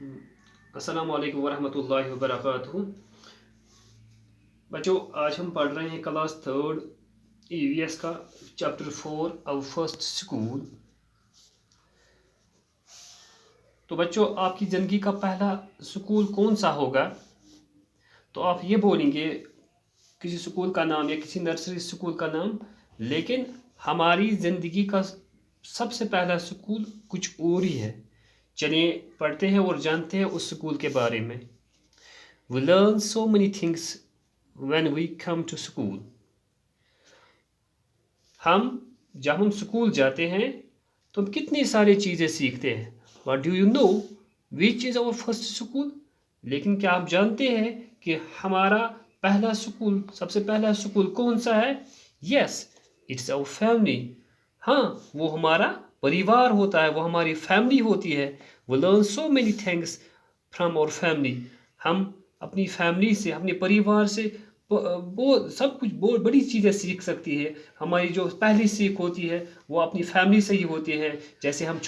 अस्सलाम वालेकुम वरहमतुल्लाहि वबरकातुहू। बच्चों, आज हम पढ़ रहे हैं क्लास थर्ड EVS का चैप्टर 4 आवर फर्स्ट स्कूल। तो बच्चों, आपकी ज़िंदगी का पहला स्कूल कौन सा होगा? तो आप ये बोलेंगे किसी स्कूल का नाम या किसी नर्सरी स्कूल का नाम, लेकिन हमारी ज़िंदगी का सबसे पहला स्कूल कुछ और ही है। चलिए पढ़ते हैं और जानते हैं उस स्कूल के बारे में। We learn so many things when we come to school. जब हम स्कूल जाते हैं तो हम कितनी सारी चीज़ें सीखते हैं। But do you know which is our first school? लेकिन क्या आप जानते हैं कि हमारा पहला स्कूल, सबसे पहला स्कूल कौन सा है? Yes, it's our family. हाँ, वो हमारा परिवार होता है, वो हमारी फैमिली होती है। We learn so many things from our family. हम अपनी फैमिली से, अपने परिवार से बहुत सब कुछ बहुत बड़ी चीज़ें सीख सकती है। हमारी जो पहली सीख होती है वो अपनी फैमिली से ही होती है। जैसे जब हम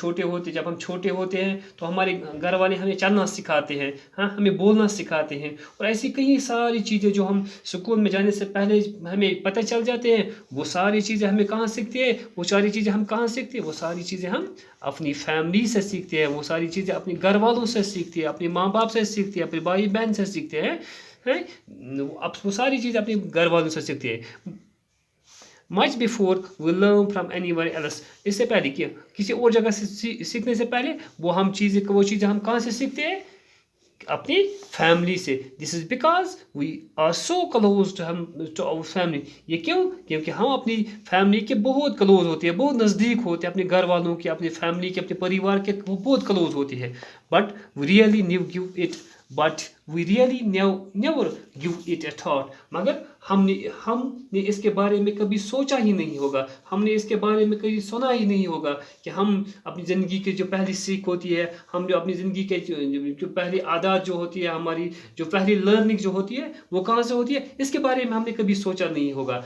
छोटे होते हैं तो हमारे घर वाले हमें चलना सिखाते हैं, हाँ, हमें बोलना सिखाते हैं, और ऐसी कई सारी चीज़ें जो हम स्कूल में जाने से पहले हमें पता चल जाते हैं। वो सारी चीज़ें हमें कहाँ सीखते हैं? वो सारी चीज़ें हम कहाँ सीखते हैं? वो सारी चीज़ें हम अपनी फैमिली से सीखते हैं। वो सारी चीज़ें अपने घर वालों से सीखते हैं, अपने माँ बाप से सीखते हैं, अपने भाई बहन से सीखते हैं। अब वो सारी चीज़ अपने घर वालों से सीखते हैं। Much before we learn from anywhere else, इससे पहले कि किसी और जगह से सीखने से पहले वो चीज़ें हम कहाँ से सीखते हैं? अपनी फैमिली से। This is because we are so close to our family. ये क्यों? क्योंकि हम अपनी फैमिली के बहुत क्लोज होते हैं, बहुत नज़दीक होते हैं। अपने घर वालों के, अपनी फैमिली के, अपने परिवार के वो बहुत क्लोज होती है। But we really never give it a thought. मगर हमने इसके बारे में कभी सोचा ही नहीं होगा, हमने इसके बारे में कभी सुना ही नहीं होगा कि हम अपनी ज़िंदगी की जो पहली सीख होती है, हम जो अपनी ज़िंदगी के जो पहली आदत जो होती है, हमारी जो पहली लर्निंग जो होती है, वो कहाँ से होती है, इसके बारे में हमने कभी सोचा नहीं होगा।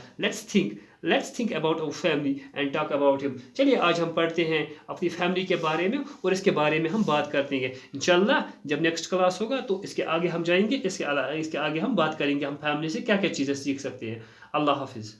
Let's think about our family and talk about him. चलिए आज हम पढ़ते हैं अपनी फैमिली के बारे में और इसके बारे में हम बात करते हैं। इंशाल्लाह जब नेक्स्ट क्लास होगा तो इसके आगे हम जाएंगे, इसके आगे हम बात करेंगे हम फैमिली से क्या क्या चीज़ें सीख सकते हैं। अल्लाह हाफिज़।